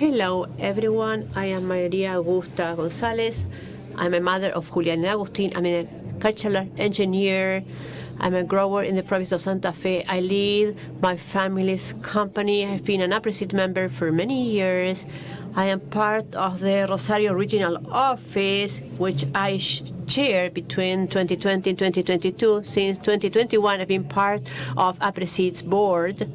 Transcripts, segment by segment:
Hello, everyone. I am Maria Augusta Gonzalez. I'm a mother of Julian and Agustin. I'm an agricultural engineer. I'm a grower in the province of Santa Fe. I lead my family's company. I've been an Aapresid member for many years. I am part of the Rosario Regional Office, which I chair between 2020 and 2022. Since 2021, I've been part of Aapresid's board.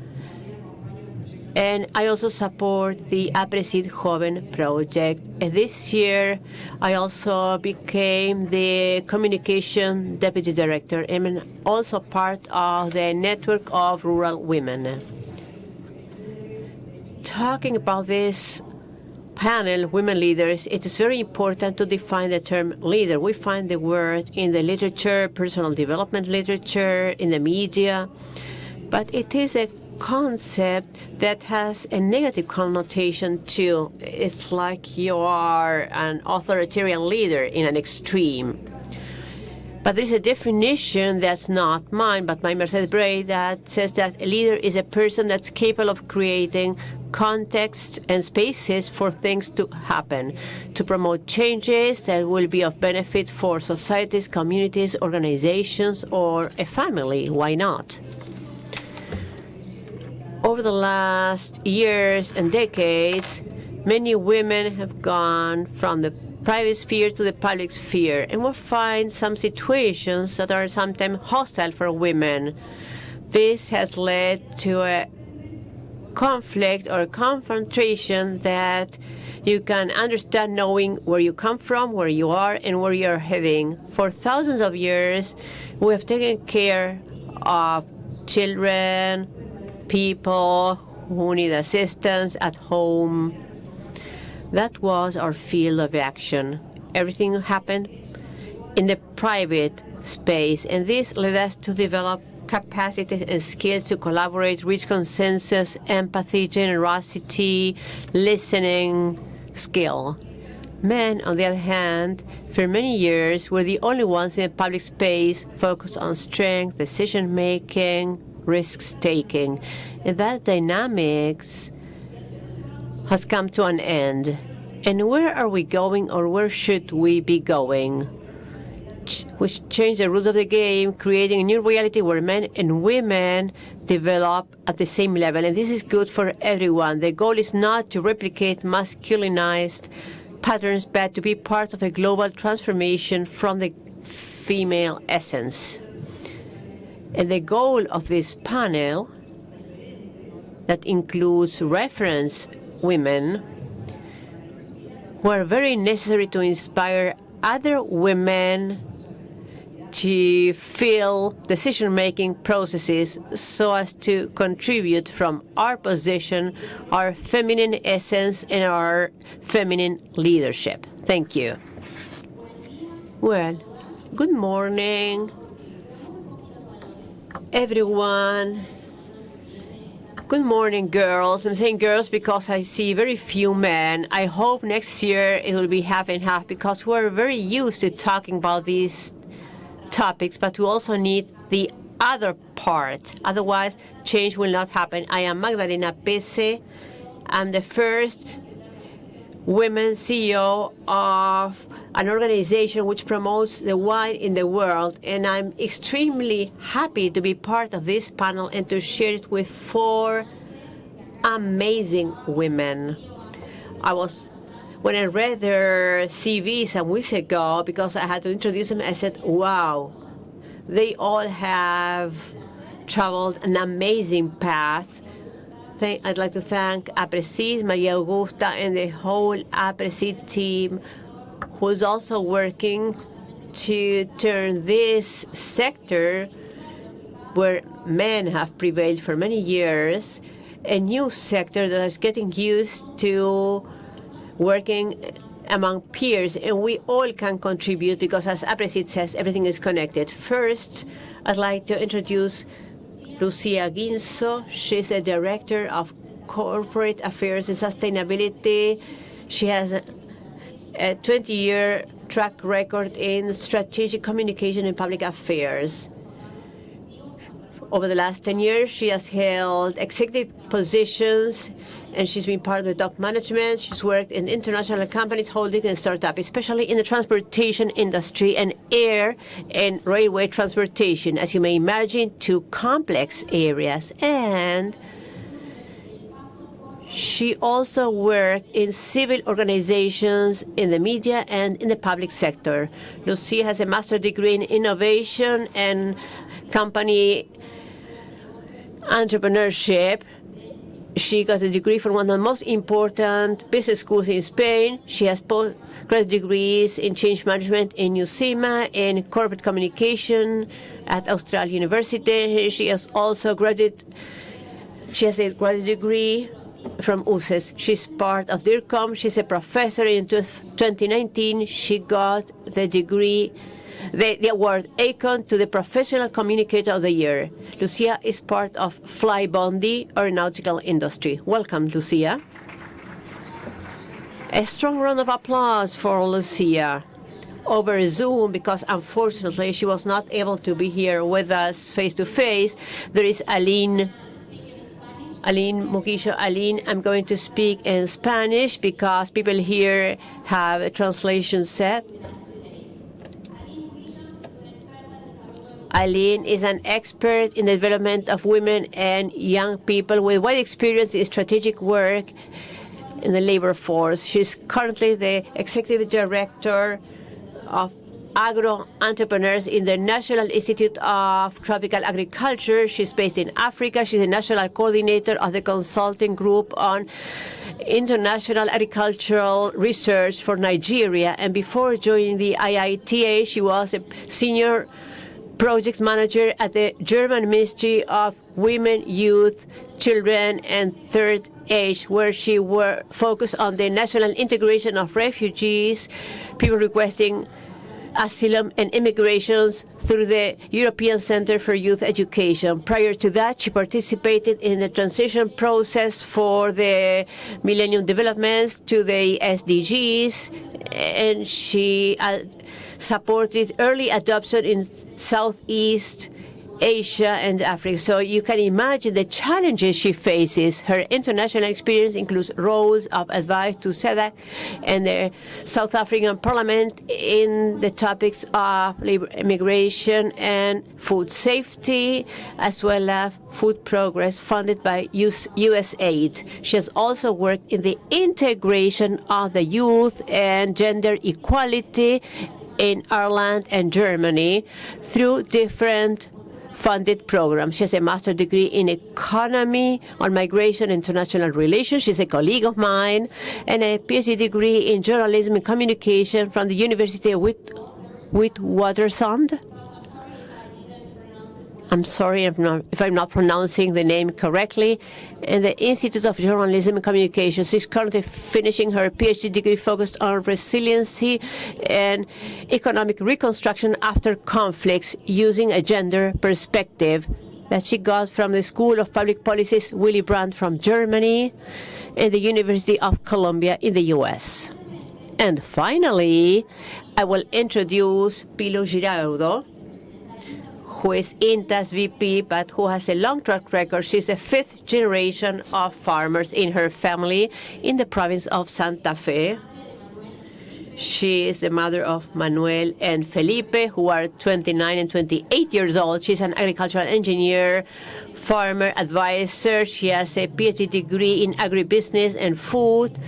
And I also support the Aapresid Joven project. And this year, I also became the communication deputy director and I'm also part of the network of rural women. Talking about this panel, Women Leaders, it is very important to define the term leader. We find the word in the literature, personal development literature, in the media, but it is a concept that has a negative connotation too. It's like you are an authoritarian leader in an extreme. But there's a definition that's not mine, but by Mercedes Bray, that says that a leader is a person that's capable of creating context and spaces for things to happen, to promote changes that will be of benefit for societies, communities, organizations, or a family. Why not? Over the last years and decades, many women have gone from the private sphere to the public sphere, and we find some situations that are sometimes hostile for women. This has led to a conflict or a confrontation that you can understand knowing where you come from, where you are, and where you're heading. For thousands of years, we have taken care of children, people who need assistance at home. That was our field of action. Everything happened in the private space, and this led us to develop capacity and skills to collaborate, reach consensus, empathy, generosity, listening skill. Men, on the other hand, for many years were the only ones in the public space focused on strength, decision-making, risk-taking, and that dynamics has come to an end. And where are we going, or where should we be going? Which change the rules of the game, creating a new reality where men and women develop at the same level. And this is good for everyone. The goal is not to replicate masculinized patterns, but to be part of a global transformation from the female essence. And the goal of this panel, that includes reference women, were very necessary to inspire other women to feel decision-making processes so as to contribute from our position, our feminine essence, and our feminine leadership. Thank you. Well, good morning, everyone. Good morning, girls. I'm saying girls because I see very few men. I hope next year it will be half and half because we're very used to talking about these topics, but we also need the other part. Otherwise, change will not happen. I am Magdalena Pese. I'm the first women CEO of an organization which promotes the wine in the world, and I'm extremely happy to be part of this panel and to share it with 4 amazing women. When I read their CVs some weeks ago, because I had to introduce them, I said, wow, they all have traveled an amazing path. I'd like to thank Aapresid, Maria Augusta, and the whole Aapresid team, who's also working to turn this sector, where men have prevailed for many years, a new sector that is getting used to working among peers, and we all can contribute because, as Aapresid says, everything is connected. First, I'd like to introduce Lucía Ginzo. She's a director of corporate affairs and sustainability. She has a 20-year track record in strategic communication and public affairs. Over the last 10 years, she has held executive positions and she's been part of the top management. She's worked in international companies, holding and startup, especially in the transportation industry and air and railway transportation. As you may imagine, two complex areas. And she also worked in civil organizations, in the media, and in the public sector. Lucía has a master's degree in innovation and company entrepreneurship. She got a degree from one of the most important business schools in Spain. She has postgraduate degrees in change management in UCIMA, in corporate communication at Austral University. She has also a graduate degree from UCES. She's part of DIRCOM. She's a professor. In 2019, she got the degree, the award ACON to the Professional Communicator of the Year. Lucía is part of Fly Bondi aeronautical industry. Welcome, Lucía. A strong round of applause for Lucía over Zoom, because unfortunately she was not able to be here with us face to face. There is Aline Mugisho. Aline, I'm going to speak in Spanish because people here have a translation set. Aline is an expert in the development of women and young people with wide experience in strategic work in the labor force. She's currently the executive director of agro entrepreneurs in the National Institute of Tropical Agriculture. She's based in Africa. She's the national coordinator of the consulting group on international agricultural research for Nigeria. And before joining the IITA, she was a senior project manager at the German Ministry of Women, Youth, Children, and Third Age, where she focused on the national integration of refugees, people requesting asylum and immigrations through the European Center for Youth Education. Prior to that, she participated in the transition process for the Millennium Developments to the SDGs, and she supported early adoption in Southeast Asia and Africa. So you can imagine the challenges she faces. Her international experience includes roles of advice to SEDAC and the South African Parliament in the topics of labor, immigration, and food safety, as well as food progress funded by USAID. She has also worked in the integration of the youth and gender equality in Ireland and Germany through different funded programs. She has a master's degree in economy on migration and international relations. She's a colleague of mine, and a PhD degree in journalism and communication from the University of Witwatersrand. I'm sorry if I'm not pronouncing the name correctly. And the Institute of Journalism and Communication. She's currently finishing her PhD degree focused on resiliency and economic reconstruction after conflicts using a gender perspective that she got from the School of Public Policy's Willy Brandt from Germany and the University of Columbia in the U.S. And finally, I will introduce Pilo Giraudo, who is IITA's VP, but who has a long track record. She's a fifth generation of farmers in her family in the province of Santa Fe. She is the mother of Manuel and Felipe, who are 29 and 28 years old. She's an agricultural engineer, farmer advisor. She has a PhD degree in agribusiness and food.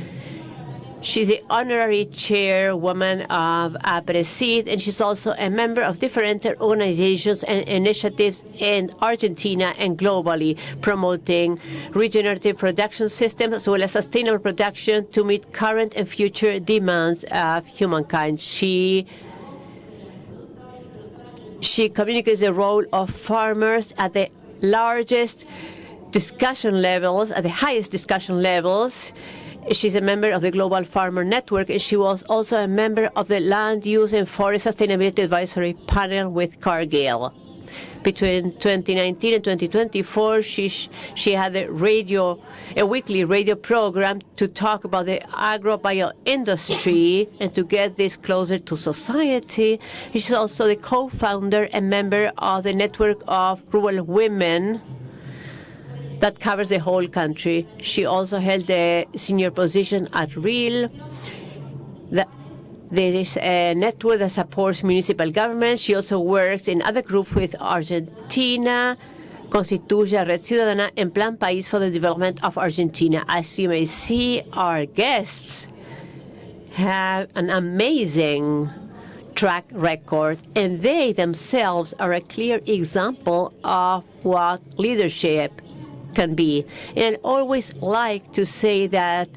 She's the honorary chairwoman of Aapresid, and she's also a member of different organizations and initiatives in Argentina and globally, promoting regenerative production systems as well as sustainable production to meet current and future demands of humankind. She communicates the role of farmers at the largest discussion levels, at the highest discussion levels. She's a member of the Global Farmer Network, and she was also a member of the Land Use and Forest Sustainability Advisory Panel with Cargill. Between 2019 and 2024, she had a weekly radio program to talk about the agro-bio industry and to get this closer to society. She's also the co-founder and member of the Network of Rural Women that covers the whole country. She also held a senior position at REAL. There is a network that supports municipal government. She also works in other groups with Argentina, Constituye Red Ciudadana, and Plan País for the development of Argentina. As you may see, our guests have an amazing track record, and they themselves are a clear example of what leadership can be. And I always like to say that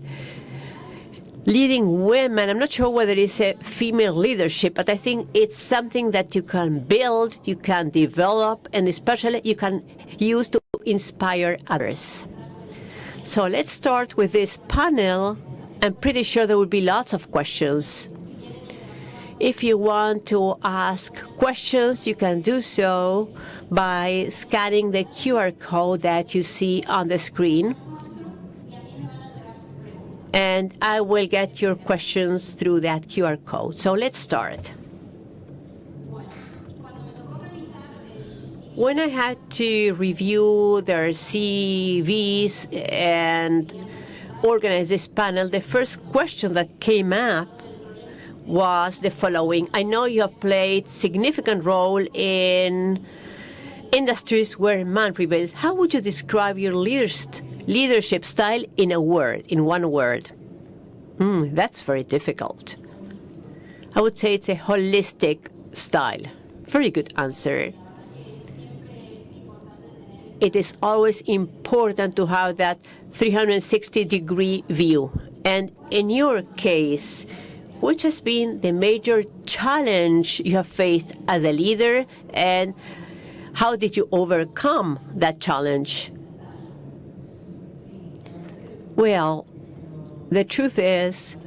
leading women, I'm not sure whether it's a female leadership, but I think it's something that you can build, you can develop, and especially you can use to inspire others. So let's start with this panel. I'm pretty sure there will be lots of questions. If you want to ask questions, you can do so by scanning the QR code that you see on the screen. And I will get your questions through that QR code. So let's start. When I had to review their CVs and organize this panel, the first question that came up was the following. I know you have played significant role in industries where man prevails. How would you describe your leadership style in a word, in one word? That's very difficult. I would say it's a holistic style. Very good answer. It is always important to have that 360-degree view. And in your case, which has been the major challenge you have faced as a leader, and how did you overcome that challenge? Well, the truth is,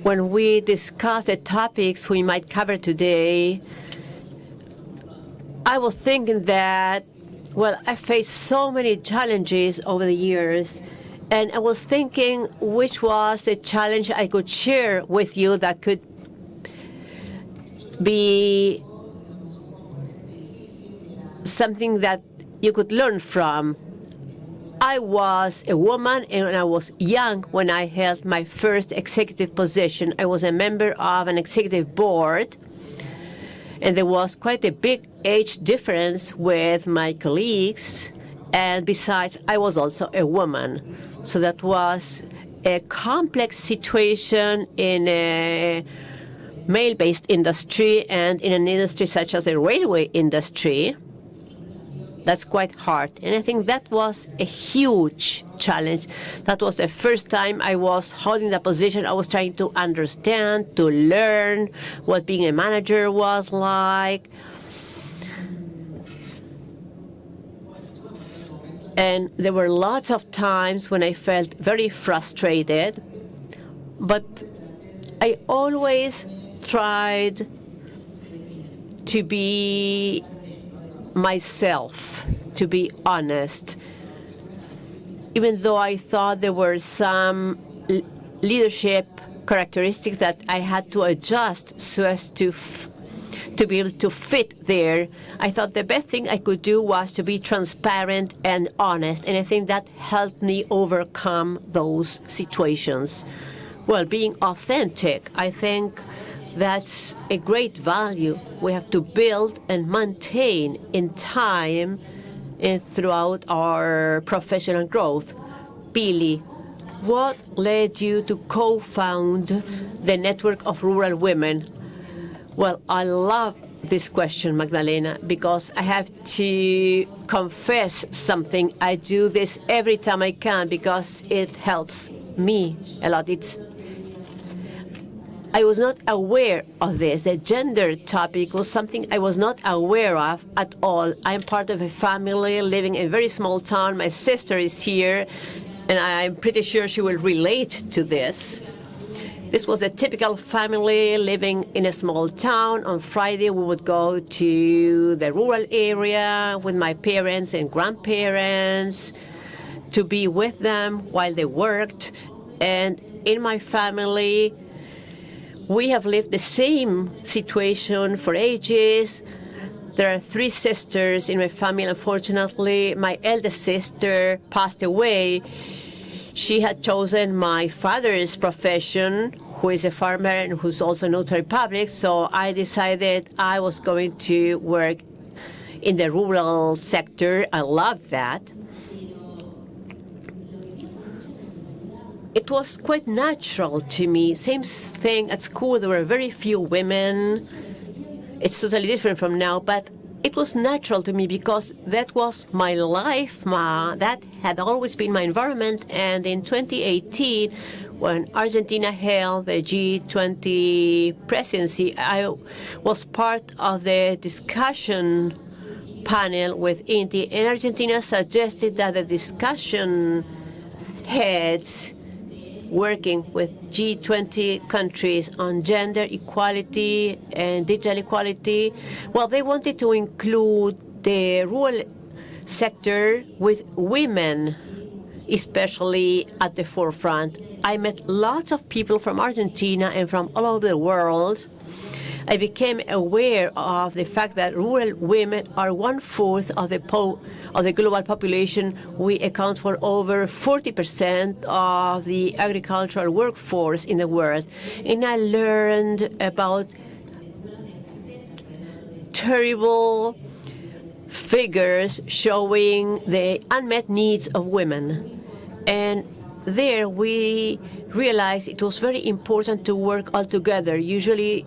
when we discuss the topics we might cover today, I was thinking that, well, I faced so many challenges over the years, and I was thinking which was the challenge I could share with you that could be something that you could learn from. I was a woman and I was young when I held my first executive position. I was a member of an executive board, and there was quite a big age difference with my colleagues. And besides, I was also a woman. So that was a complex situation in a male-based industry and in an industry such as the railway industry. That's quite hard. And I think that was a huge challenge. That was the first time I was holding that position. I was trying to understand, to learn what being a manager was like. And there were lots of times when I felt very frustrated, but I always tried to be myself, to be honest. Even though I thought there were some leadership characteristics that I had to adjust so as to be able to fit there, I thought the best thing I could do was to be transparent and honest, and I think that helped me overcome those situations. Well, being authentic, I think that's a great value we have to build and maintain in time and throughout our professional growth. Billy, what led you to co-found the Network of Rural Women? Well, I love this question, Magdalena, because I have to confess something. I do this every time I can because it helps me a lot. I was not aware of this. The gender topic was something I was not aware of at all. I'm part of a family living in a very small town. My sister is here, and I'm pretty sure she will relate to this. This was a typical family living in a small town. On Friday, we would go to the rural area with my parents and grandparents to be with them while they worked. And in my family, we have lived the same situation for ages. There are 3 sisters in my family. Unfortunately, my eldest sister passed away. She had chosen my father's profession, who is a farmer and who's also notary public, so I decided I was going to work in the rural sector. I loved that. It was quite natural to me. Same thing at school. There were very few women. It's totally different from now, but it was natural to me because that was my life. That had always been my environment. And in 2018, when Argentina held the G20 presidency, I was part of the discussion panel with IITA, and Argentina suggested that the discussion heads working with G20 countries on gender equality and digital equality, well, they wanted to include the rural sector with women, especially at the forefront. I met lots of people from Argentina and from all over the world. I became aware of the fact that rural women are 1/4 of the global population. We account for over 40% of the agricultural workforce in the world. And I learned about terrible figures showing the unmet needs of women. And there we realized it was very important to work all together. Usually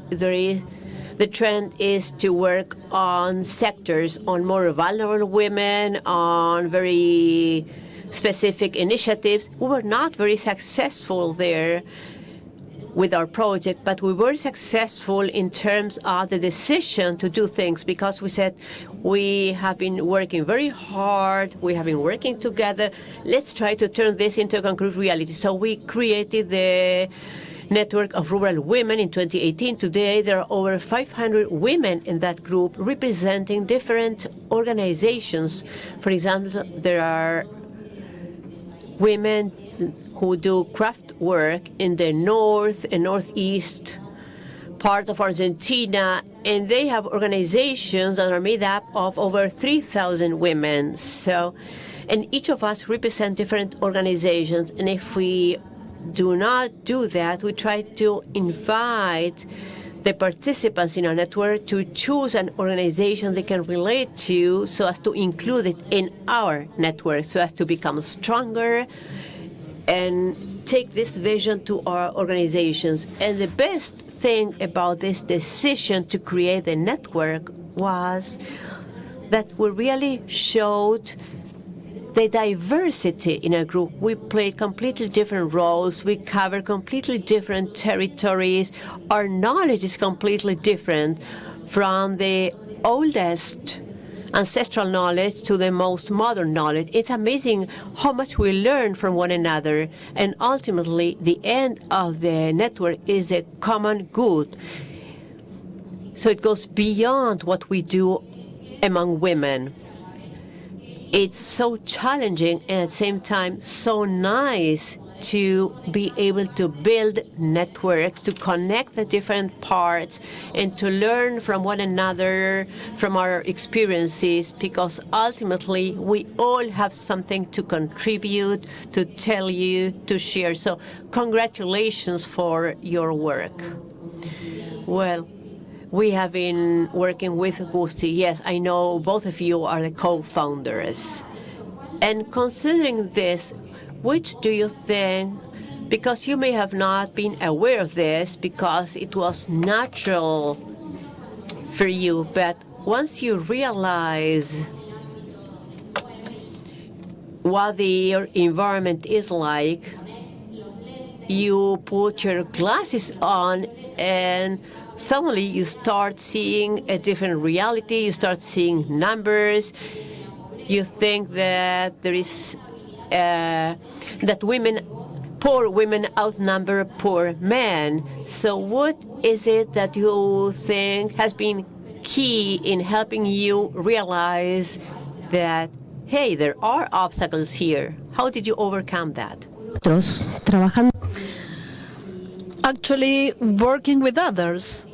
the trend is to work on sectors, on more vulnerable women, on very specific initiatives. We were not very successful there with our project, but we were successful in terms of the decision to do things, because we said we have been working very hard, we have been working together, let's try to turn this into a concrete reality. So we created the network of rural women in 2018. Today there are over 500 women in that group representing different organizations. For example, there are women who do craft work in the north and northeast part of Argentina, and they have organizations that are made up of over 3,000 women. So, and each of us represent different organizations, and if we do not do that, we try to invite the participants in our network to choose an organization they can relate to so as to include it in our network, so as to become stronger and take this vision to our organizations. And the best thing about this decision to create the network was that we really showed the diversity in a group. We play completely different roles. We cover completely different territories. Our knowledge is completely different, from the oldest ancestral knowledge to the most modern knowledge. It's amazing how much we learn from one another. And ultimately, the end of the network is a common good. So it goes beyond what we do among women. It's so challenging and at the same time so nice to be able to build networks, to connect the different parts, and to learn from one another, from our experiences, because ultimately we all have something to contribute, to tell you, to share. So congratulations for your work. Well, we have been working with Gusti. Yes, I know both of you are the co-founders. And considering this, which do you think, because you may have not been aware of this because it was natural for you, but once you realize what the environment is like, you put your glasses on and suddenly you start seeing a different reality, you start seeing numbers, you think that there is that poor women outnumber poor men. So what is it that you think has been key in helping you realize that, hey, there are obstacles here? How did you overcome that? Actually, working with others.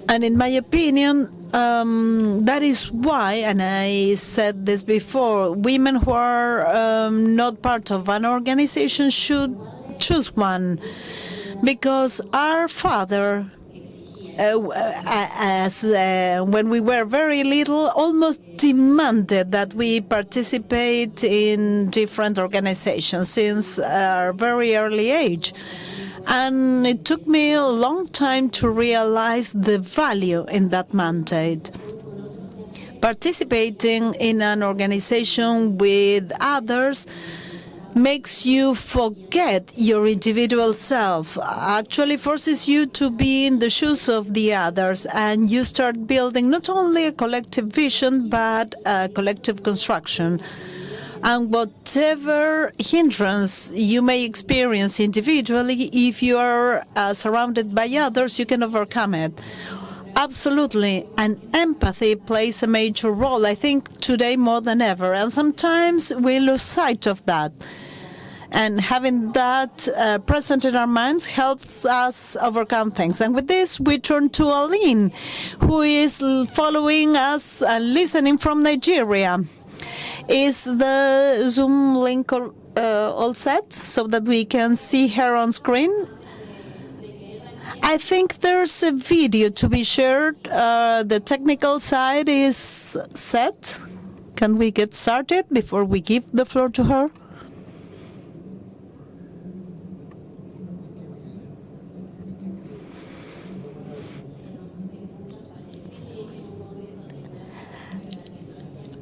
And in my opinion, that is why, and I said this before, women who are not part of an organization should choose one, because our father, when we were very little, almost demanded that we participate in different organizations since our very early age. And it took me a long time to realize the value in that mandate. Participating in an organization with others makes you forget your individual self, actually forces you to be in the shoes of the others, and you start building not only a collective vision, but a collective construction. And whatever hindrance you may experience individually, if you are surrounded by others, you can overcome it. Absolutely. And empathy plays a major role, I think, today more than ever. And sometimes we lose sight of that. And having that present in our minds helps us overcome things. And with this, we turn to Aline, who is following us and listening from Nigeria. Is the Zoom link all set so that we can see her on screen? I think there's a video to be shared. The technical side is set. Can we get started before we give the floor to her?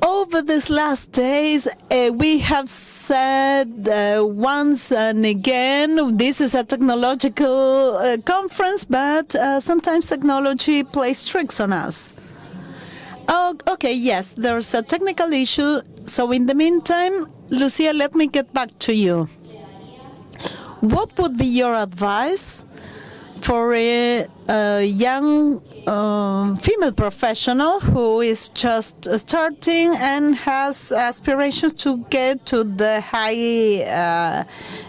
Over these last days, we have said once and again, this is a technological conference, but sometimes technology plays tricks on us. Oh, okay, yes, there's a technical issue. So in the meantime, Lucía, let me get back to you. What would be your advice for a young female professional who is just starting and has aspirations to get to the high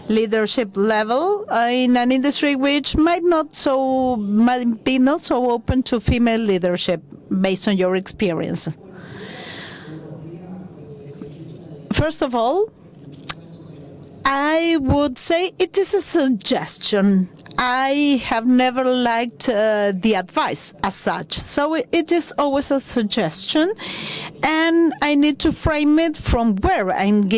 leadership level in an industry which might be not so open to female leadership, based on your experience? First of all, I would say it is a suggestion. I have never liked the advice as such, so it is always a suggestion, and I need to frame it from where I'm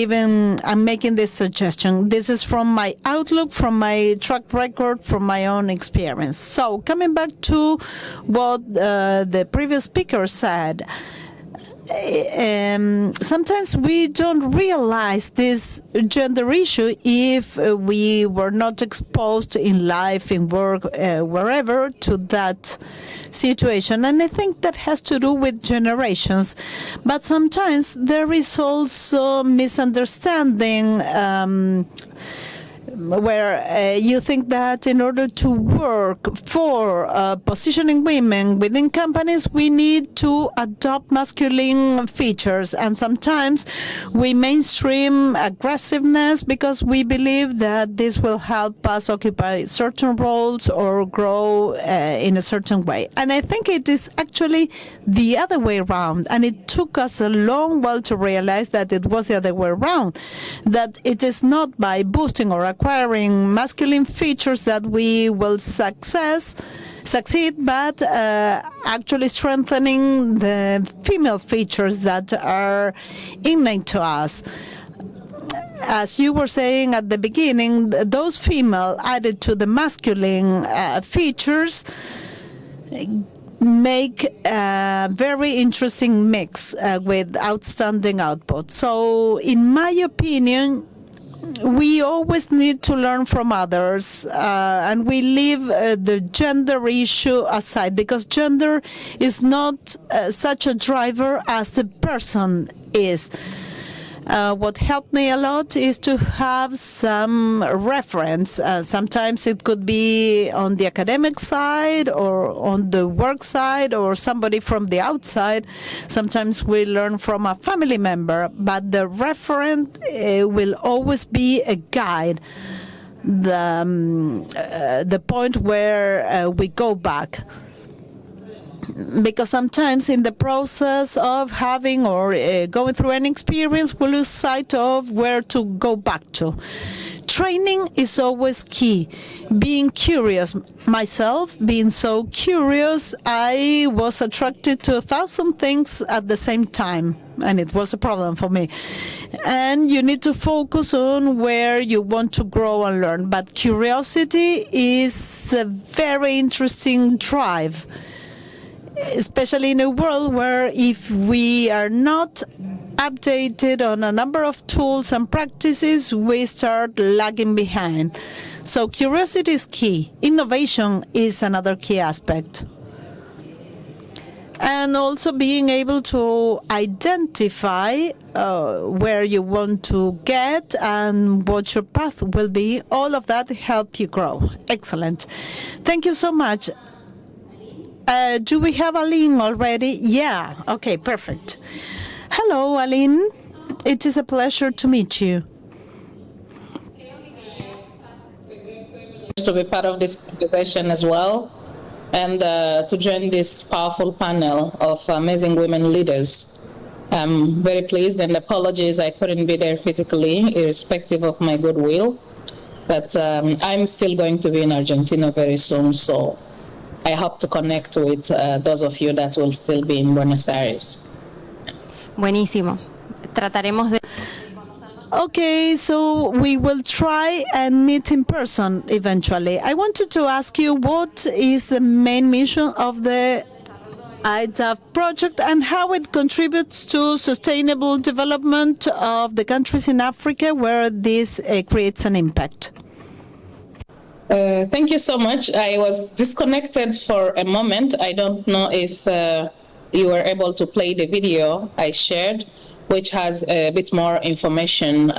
making this suggestion. This is from my outlook, from my track record, from my own experience. So coming back to what the previous speaker said, sometimes we don't realize this gender issue if we were not exposed in life, in work, wherever, to that situation. And I think that has to do with generations. But sometimes there is also misunderstanding, where you think that in order to work for positioning women within companies, we need to adopt masculine features. And sometimes we mainstream aggressiveness because we believe that this will help us occupy certain roles or grow in a certain way. And I think it is actually the other way around. And it took us a long while to realize that it was the other way around, that it is not by boosting or acquiring masculine features that we will succeed, but actually strengthening the female features that are innate to us. As you were saying at the beginning, those female added to the masculine features make a very interesting mix with outstanding output. So in my opinion, we always need to learn from others, and we leave the gender issue aside, because gender is not such a driver as the person is. What helped me a lot is to have some reference. Sometimes it could be on the academic side or on the work side or somebody from the outside. Sometimes we learn from a family member, but the referent will always be a guide, the point where we go back. because sometimes in the process of having or going through an experience, we lose sight of where to go back to. Training is always key. Being curious. Myself, being so curious, I was attracted to 1,000 things at the same time, and it was a problem for me. And you need to focus on where you want to grow and learn. But curiosity is a very interesting drive, especially in a world where if we are not updated on a number of tools and practices, we start lagging behind. So curiosity is key. Innovation is another key aspect. And also being able to identify where you want to get and what your path will be. All of that help you grow. Excellent. Thank you so much. Do we have Aline already? Yeah. Okay, perfect. Hello, Aline. It is a pleasure to meet you. To be part of this conversation as well, and to join this powerful panel of amazing women leaders. I'm very pleased, and apologies I couldn't be there physically, irrespective of my goodwill. But I'm still going to be in Argentina very soon, so I hope to connect with those of you that will still be in Buenos Aires. Buenísimo. Trataremos de... Okay, so we will try and meet in person eventually. I wanted to ask you, what is the main mission of the IITA project and how it contributes to sustainable development of the countries in Africa where this creates an impact? Thank you so much. I was disconnected for a moment. I don't know if you were able to play the video I shared, which has a bit more information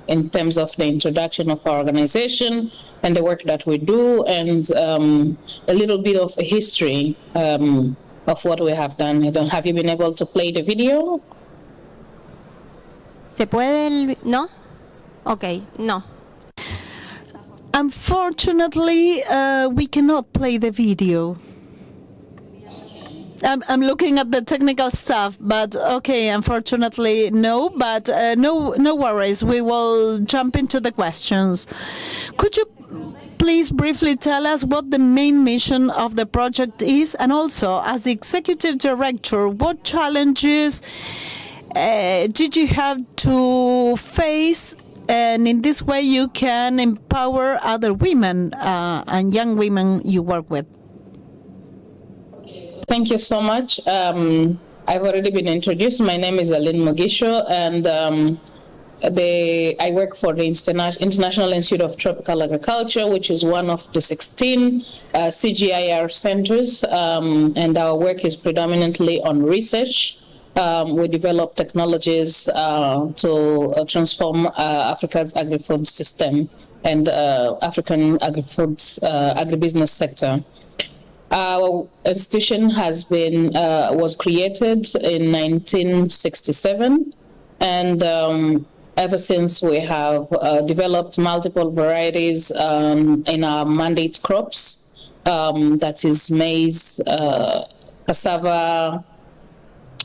in terms of the introduction of our organization and the work that we do, and a little bit of a history of what we have done. Have you been able to play the video? ¿Se puede no? Okay, no. Unfortunately, we cannot play the video. I'm looking at the technical stuff, but okay, unfortunately, no. But no worries. We will jump into the questions. Could you please briefly tell us what the main mission of the project is, and also, as the executive director, what challenges did you have to face? And in this way, you can empower other women and young women you work with. Thank you so much. I've already been introduced. My name is Aline Mugisho, and I work for the International Institute of Tropical Agriculture, which is one of the 16 CGIAR centers, and our work is predominantly on research. We develop technologies to transform Africa's agri-food system and African agribusiness sector. Our institution was created in 1967, and ever since we have developed multiple varieties in our mandate crops, that is maize, cassava,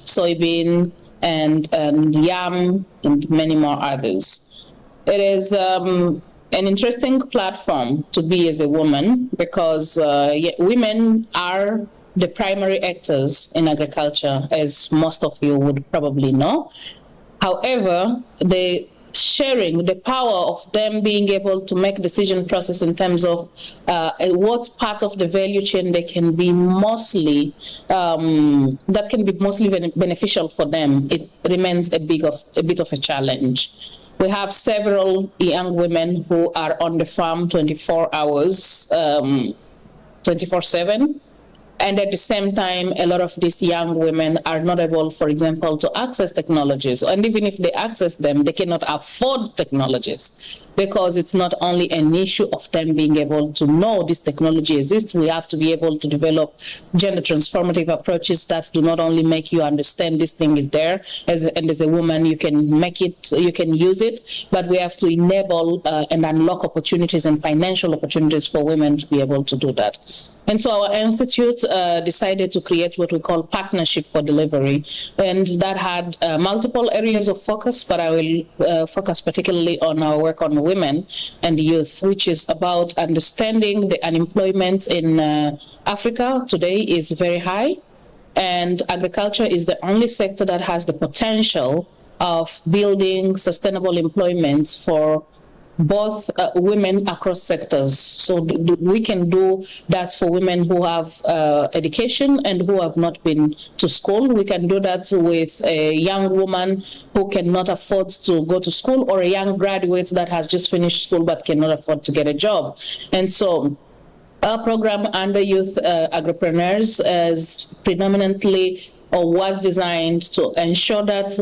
soybean, and yam, and many more others. It is an interesting platform to be as a woman, because women are the primary actors in agriculture, as most of you would probably know. However, the power of them being able to make decision process in terms of what part of the value chain they can be mostly, that can be mostly beneficial for them, it remains a bit of a challenge. We have several young women who are on the farm 24 hours, 24/7. And at the same time, a lot of these young women are not able, for example, to access technologies. And even if they access them, they cannot afford technologies. because it's not only an issue of them being able to know this technology exists. We have to be able to develop gender transformative approaches that do not only make you understand this thing is there, and as a woman you can make it, you can use it, but we have to enable and unlock opportunities and financial opportunities for women to be able to do that. And so our institute decided to create what we call Partnership for Delivery. And that had multiple areas of focus, but I will focus particularly on our work on women and youth, which is about understanding the unemployment in Africa today is very high. And agriculture is the only sector that has the potential of building sustainable employment for both women across sectors. So we can do that for women who have education and who have not been to school. We can do that with a young woman who cannot afford to go to school, or a young graduate that has just finished school but cannot afford to get a job. And so our program under Youth Agripreneurs is predominantly, or was designed to ensure that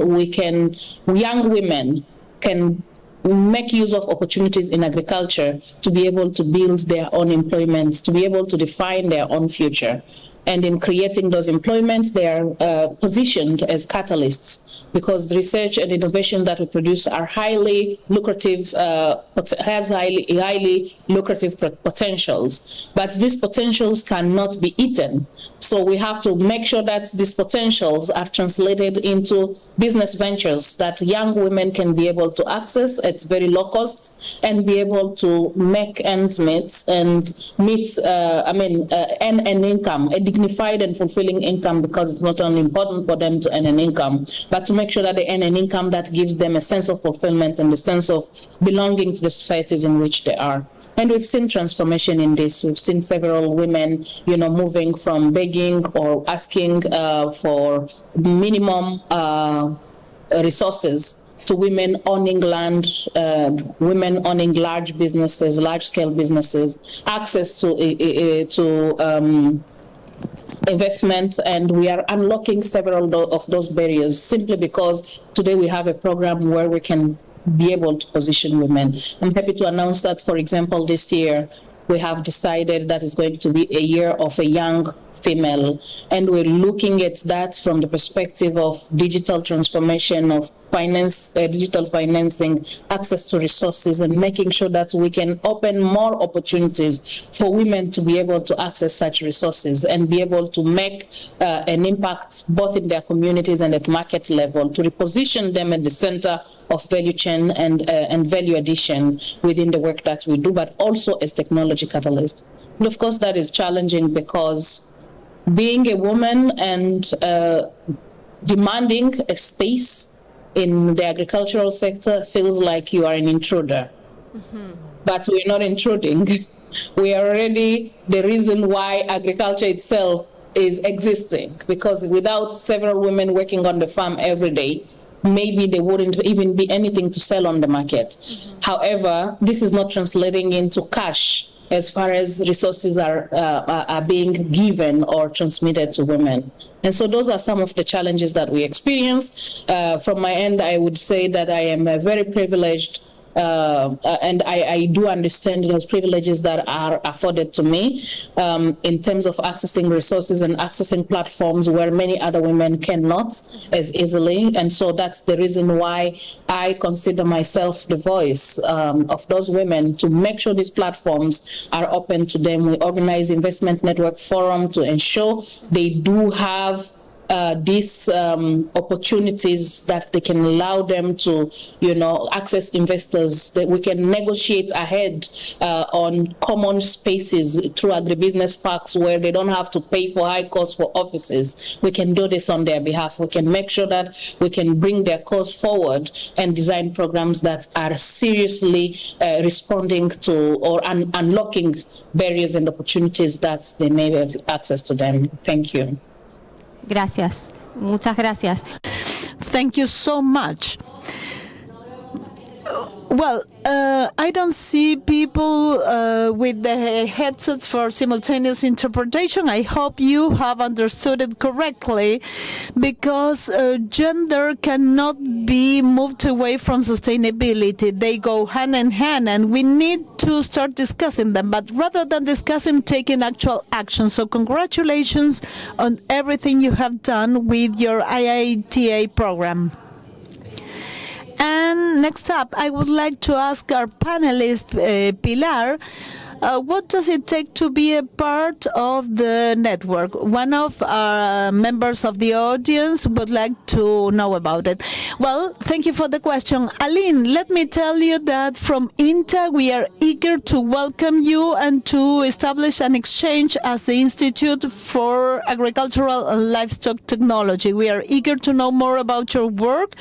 young women can make use of opportunities in agriculture to be able to build their own employments, to be able to define their own future. And in creating those employments, they are positioned as catalysts, because the research and innovation that we produce are highly lucrative, has highly lucrative potentials. But these potentials cannot be eaten. So we have to make sure that these potentials are translated into business ventures that young women can be able to access at very low costs and be able to make ends meet and earn an income, a dignified and fulfilling income, because it's not only important for them to earn an income, but to make sure that they earn an income that gives them a sense of fulfillment and a sense of belonging to the societies in which they are. And we've seen transformation in this. We've seen several women, moving from begging or asking for minimum resources to women owning land, women owning large businesses, large-scale businesses, access to investment, and we are unlocking several of those barriers simply because today we have a program where we can be able to position women. I'm happy to announce that, for example, this year we have decided that it's going to be a year of a young female, and we're looking at that from the perspective of digital transformation, of finance, digital financing, access to resources, and making sure that we can open more opportunities for women to be able to access such resources and be able to make an impact both in their communities and at market level, to reposition them at the center of value chain and value addition within the work that we do, but also as technology catalysts. And of course, that is challenging because being a woman and demanding a space in the agricultural sector feels like you are an intruder. Mm-hmm. But we're not intruding. We are already the reason why agriculture itself is existing, because without several women working on the farm every day, maybe there wouldn't even be anything to sell on the market. Mm-hmm. However, this is not translating into cash as far as resources are being given or transmitted to women. And so those are some of the challenges that we experience. From my end, I would say that I am very privileged, and I do understand those privileges that are afforded to me in terms of accessing resources and accessing platforms where many other women cannot as easily. And so that's the reason why I consider myself the voice of those women, to make sure these platforms are open to them. We organize Investment Network Forum to ensure they do have these opportunities that they can allow them to, access investors, that we can negotiate ahead on common spaces through agribusiness parks where they don't have to pay for high costs for offices. We can do this on their behalf. We can make sure that we can bring their cause forward and design programs that are seriously responding to or unlocking barriers and opportunities that they may have access to them. Thank you. Gracias. Muchas gracias. Thank you so much. Well, I don't see people with the headsets for simultaneous interpretation. I hope you have understood it correctly, because gender cannot be moved away from sustainability. They go hand in hand, and we need to start discussing them, but rather than discussing, taking actual action. So congratulations on everything you have done with your IITA program. And next up, I would like to ask our panelist, Pilar, what does it take to be a part of the network? One of our members of the audience would like to know about it. Well, thank you for the question. Aline, let me tell you that from IITA, we are eager to welcome you and to establish an exchange as the Institute for Agricultural and Livestock Technology. We are eager to know more about your work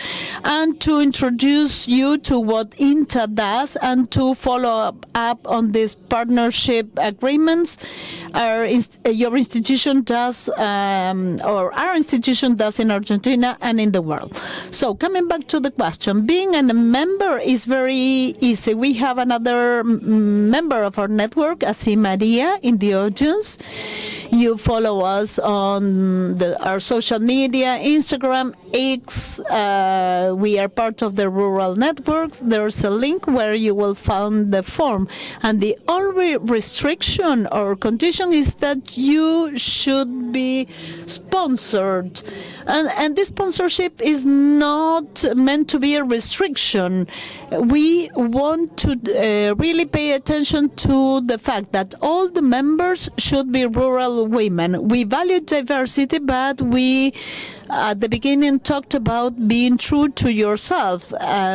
and to introduce you to what IITA does and to follow up on this partnership agreements your institution does, or our institution does in Argentina and in the world. So coming back to the question, being a member is very easy. We have another member of our network, Asi Maria, in the audience. You follow us on our social media, Instagram, X. We are part of the rural networks. There's a link where you will find the form. And the only restriction or condition is that you should be sponsored. And this sponsorship is not meant to be a restriction. We want to really pay attention to the fact that all the members should be rural women. We value diversity, but we at the beginning talked about being true to yourself.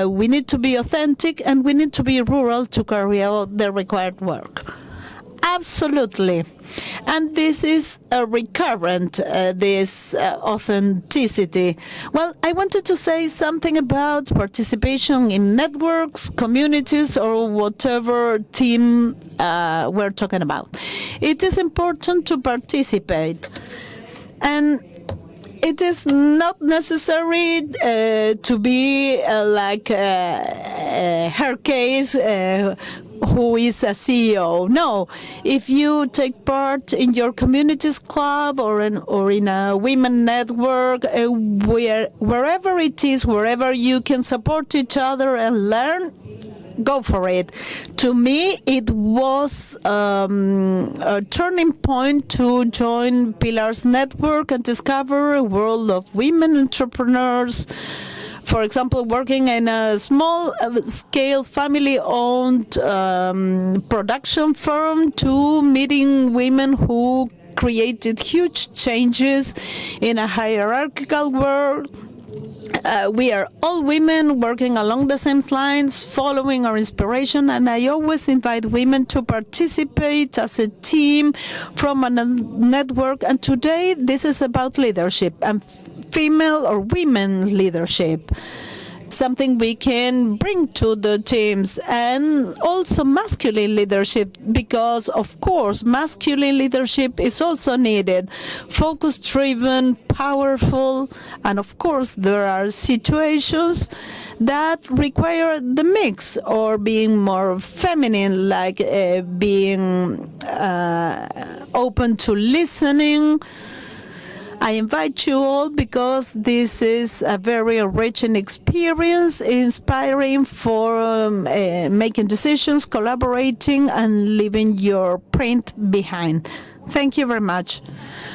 We need to be authentic, and we need to be rural to carry out the required work. Absolutely. And this is a recurrent, this authenticity. Well, I wanted to say something about participation in networks, communities, or whatever team we're talking about. It is important to participate. And it is not necessary to be like her case, who is a CEO. No, if you take part in your community's club or in a women network, wherever it is, wherever you can support each other and learn, go for it. To me, it was a turning point to join Pilar's network and discover a world of women entrepreneurs. For example, working in a small-scale family-owned production firm, to meeting women who created huge changes in a hierarchical world. We are all women working along the same lines, following our inspiration, and I always invite women to participate as a team from a network. And today, this is about leadership and female or women leadership, something we can bring to the teams, and also masculine leadership, because of course masculine leadership is also needed, focus-driven, powerful, and of course there are situations that require the mix, or being more feminine, like being open to listening. I invite you all because this is a very enriching experience, inspiring for making decisions, collaborating, and leaving your print behind. Thank you very much.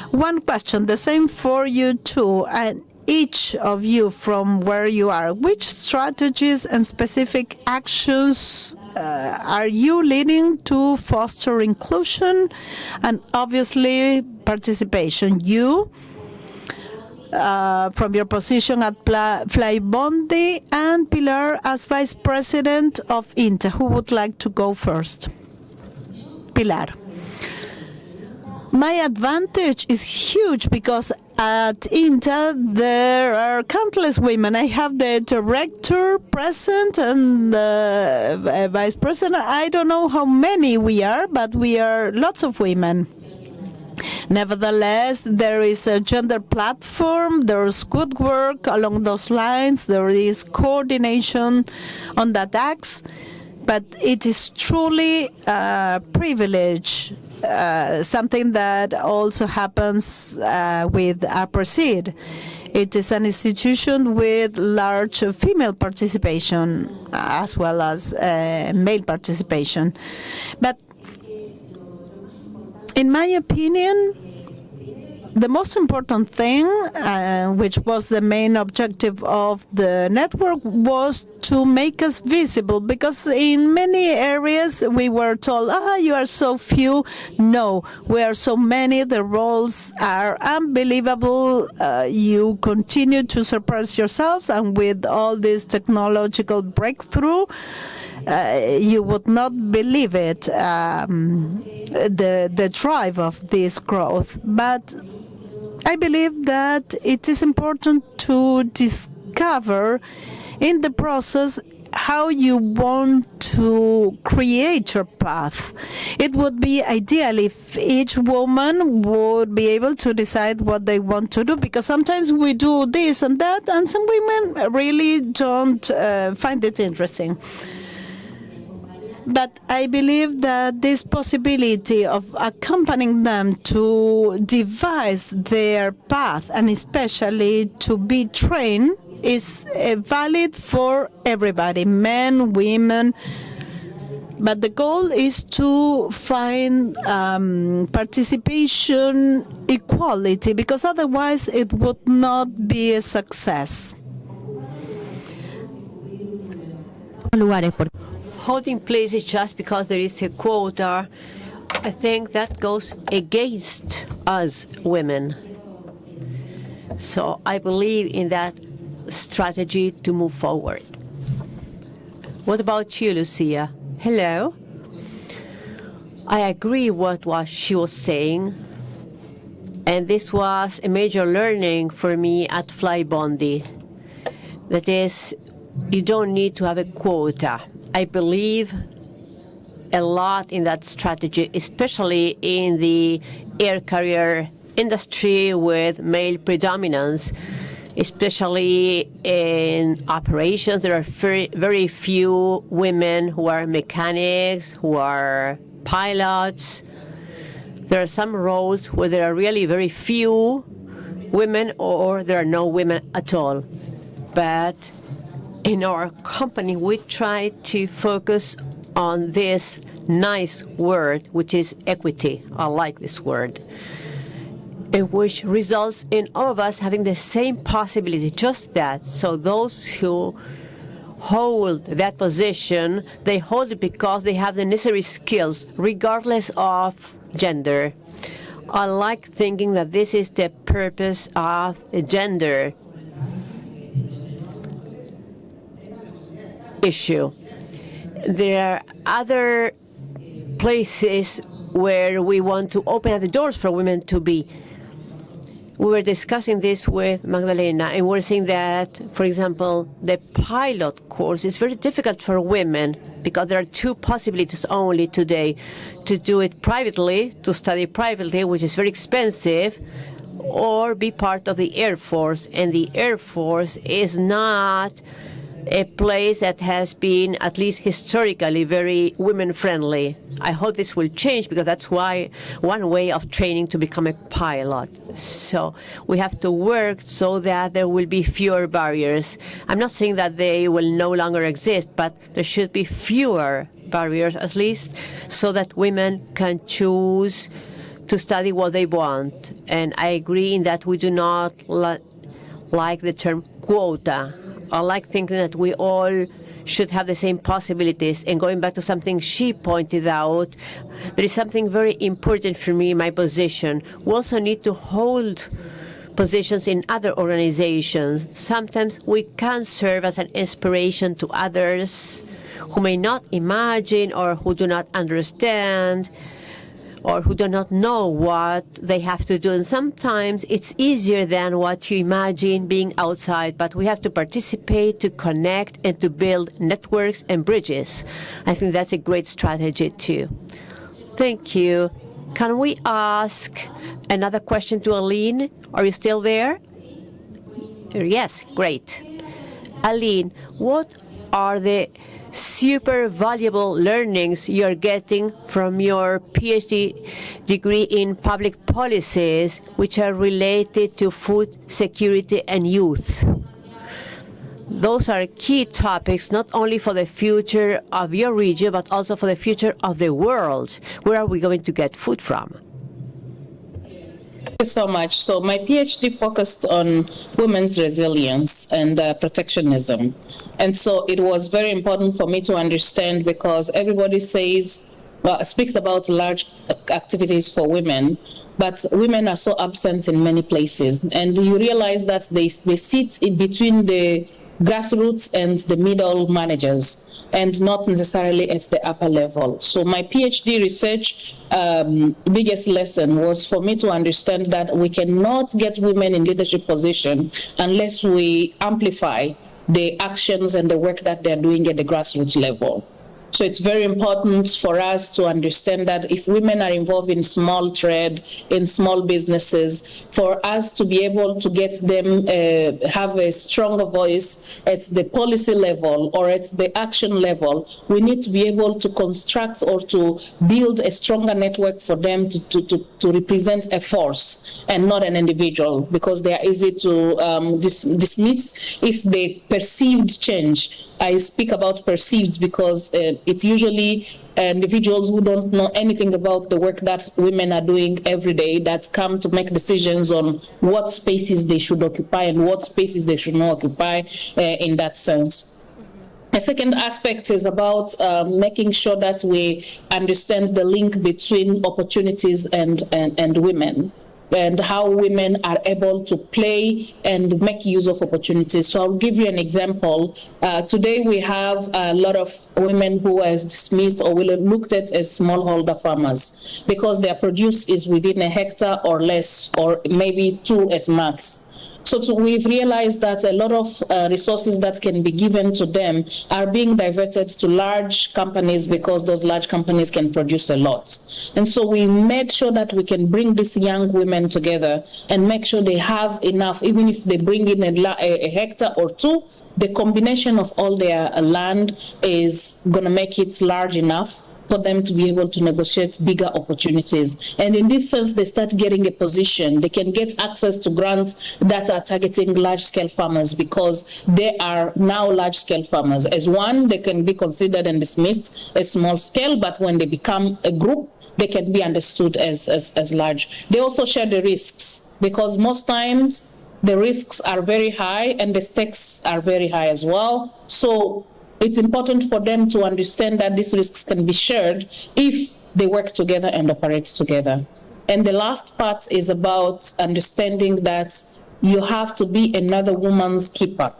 One question, the same for you too, and each of you from where you are. Which strategies and specific actions are you leading to foster inclusion and obviously participation? You, from your position at Bondi, and Pilar as Vice President of IITA. Who would like to go first? Pilar. My advantage is huge because at IITA there are countless women. I have the director present and the vice president. I don't know how many we are, but we are lots of women. Nevertheless, there is a gender platform, there's good work along those lines, there is coordination on that axis. But it is truly a privilege, something that also happens with Aapresid. It is an institution with large female participation as well as male participation. But in my opinion, the most important thing, which was the main objective of the network, was to make us visible, because in many areas we were told, you are so few. No, we are so many. The roles are unbelievable. You continue to surprise yourselves, and with all this technological breakthrough, you would not believe it, the drive of this growth. But I believe that it is important to discover in the process how you want to create your path. It would be ideal if each woman would be able to decide what they want to do, because sometimes we do this and that, and some women really don't find it interesting. But I believe that this possibility of accompanying them to devise their path, and especially to be trained, is valid for everybody, men, women. But the goal is to find participation equality, because otherwise it would not be a success. Holding places just because there is a quota, I think that goes against us women. So I believe in that strategy to move forward. What about you, Lucía? Hello. I agree with what she was saying, and this was a major learning for me at Bondi. That is, you don't need to have a quota. I believe a lot in that strategy, especially in the air carrier industry with male predominance, especially in operations. There are very few women who are mechanics, who are pilots. There are some roles where there are really very few women, or there are no women at all. But in our company, we try to focus on this nice word, which is equity. I like this word, which results in all of us having the same possibility, just that. So those who hold that position, they hold it because they have the necessary skills, regardless of gender. I like thinking that this is the purpose of gender issue. There are other places where we want to open the doors for women to be. We were discussing this with Magdalena, and we're saying that, for example, the pilot course is very difficult for women because there are two possibilities only today: to do it privately, to study privately, which is very expensive, or be part of the Air Force. And the Air Force is not a place that has been, at least historically, very women-friendly. I hope this will change, because that's why one way of training to become a pilot. So we have to work so that there will be fewer barriers. I'm not saying that they will no longer exist, but there should be fewer barriers, at least, so that women can choose to study what they want. And I agree in that we do not like the term quota. I like thinking that we all should have the same possibilities. And going back to something she pointed out, there is something very important for me in my position. We also need to hold positions in other organizations. Sometimes we can serve as an inspiration to others who may not imagine, or who do not understand, or who do not know what they have to do. And sometimes it's easier than what you imagine being outside, but we have to participate, to connect, and to build networks and bridges. I think that's a great strategy too. Thank you. Can we ask another question to Aline? Are you still there? Yes, great. Aline, what are the super valuable learnings you're getting from your PhD degree in public policies, which are related to food security and youth. Those are key topics, not only for the future of your region, but also for the future of the world. Where are we going to get food from? Thank you so much. So my PhD focused on women's resilience and protectionism. And so it was very important for me to understand, because everybody speaks about large activities for women, but women are so absent in many places. And you realize that they sit in between the grassroots and the middle managers, and not necessarily at the upper level. So my PhD research biggest lesson was for me to understand that we cannot get women in leadership position unless we amplify the actions and the work that they're doing at the grassroots level. So it's very important for us to understand that if women are involved in small trade, in small businesses, for us to be able to get them have a stronger voice at the policy level or at the action level, we need to be able to construct or to build a stronger network for them to represent a force and not an individual, because they are easy to dismiss if they perceived change. I speak about perceived because it's usually individuals who don't know anything about the work that women are doing every day that come to make decisions on what spaces they should occupy and what spaces they should not occupy in that sense. The second aspect is about making sure that we understand the link between opportunities and women, and how women are able to play and make use of opportunities. So I'll give you an example. Today we have a lot of women who are dismissed or will looked at as smallholder farmers because their produce is within a hectare or less, or maybe 2 at max. So we've realized that a lot of resources that can be given to them are being diverted to large companies because those large companies can produce a lot. And so we made sure that we can bring these young women together and make sure they have enough, even if they bring in a hectare or 2, the combination of all their land is going to make it large enough for them to be able to negotiate bigger opportunities. And in this sense, they start getting a position. They can get access to grants that are targeting large-scale farmers because they are now large-scale farmers. As one, they can be considered and dismissed as small-scale, but when they become a group, they can be understood as large. They also share the risks, because most times the risks are very high and the stakes are very high as well. So it's important for them to understand that these risks can be shared if they work together and operate together. And the last part is about understanding that you have to be another woman's keeper.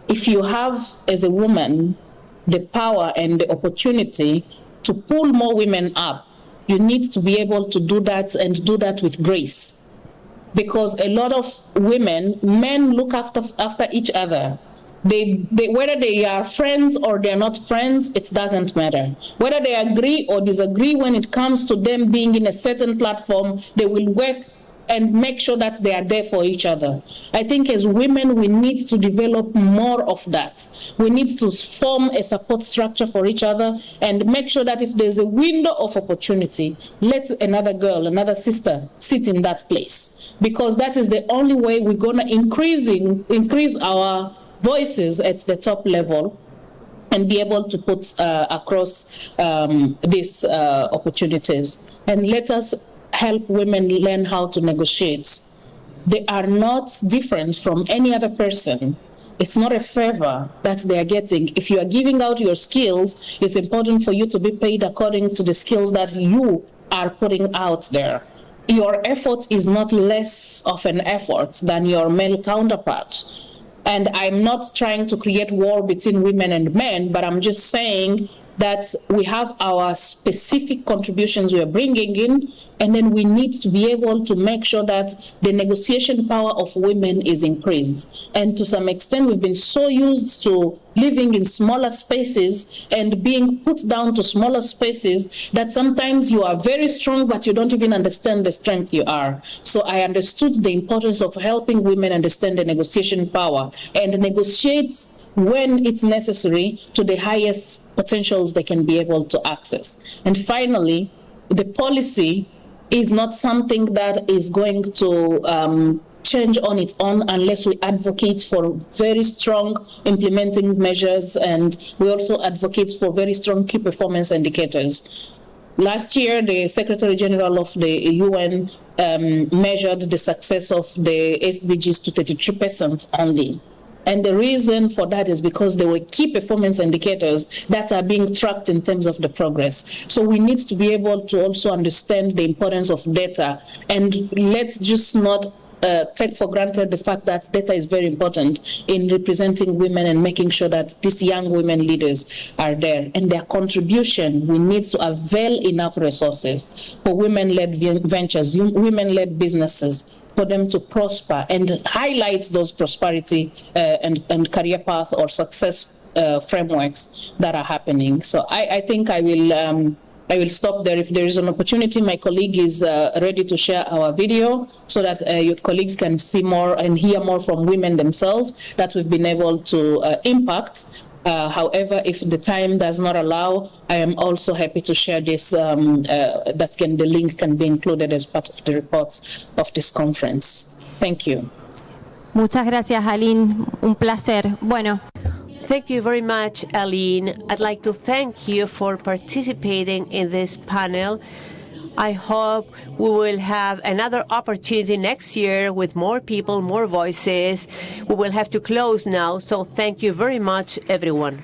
If you have, as a woman, the power and the opportunity to pull more women up, you need to be able to do that, and do that with grace. Because a lot of men look after each other. They whether they are friends or they're not friends, it doesn't matter. Whether they agree or disagree when it comes to them being in a certain platform, they will work and make sure that they are there for each other. I think as women, we need to develop more of that. We need to form a support structure for each other and make sure that if there's a window of opportunity, let another girl, another sister sit in that place. Because that is the only way we're gonna increase our voices at the top level and be able to put across these opportunities. And let us help women learn how to negotiate. They are not different from any other person. It's not a favor that they are getting. If you are giving out your skills, it's important for you to be paid according to the skills that you are putting out there. Your effort is not less of an effort than your male counterpart. And I'm not trying to create war between women and men, but I'm just saying that we have our specific contributions we are bringing in, and then we need to be able to make sure that the negotiation power of women is increased. And to some extent, we've been so used to living in smaller spaces and being put down to smaller spaces that sometimes you are very strong, but you don't even understand the strength you are. So I understood the importance of helping women understand the negotiation power and negotiate when it's necessary to the highest potentials they can be able to access. And finally, the policy is not something that is going to change on its own unless we advocate for very strong implementing measures, and we also advocate for very strong key performance indicators. Last year, the Secretary General of the UN measured the success of the SDGs to 33% only. And the reason for that is because there were key performance indicators that are being tracked in terms of the progress. So we need to be able to also understand the importance of data, and let's just not take for granted the fact that data is very important in representing women and making sure that these young women leaders are there. And their contribution, we need to avail enough resources for women-led ventures, women-led businesses, for them to prosper and highlight those prosperity and career path or success frameworks that are happening. So I think I will stop there. If there is an opportunity, my colleague is ready to share our video so that your colleagues can see more and hear more from women themselves that we've been able to impact. However, if the time does not allow, I am also happy to share this, the link can be included as part of the reports of this conference. Thank you. Muchas gracias, Aline. Un placer. Bueno. Thank you very much, Aline. I'd like to thank you for participating in this panel. I hope we will have another opportunity next year with more people, more voices. We will have to close now, so thank you very much, everyone.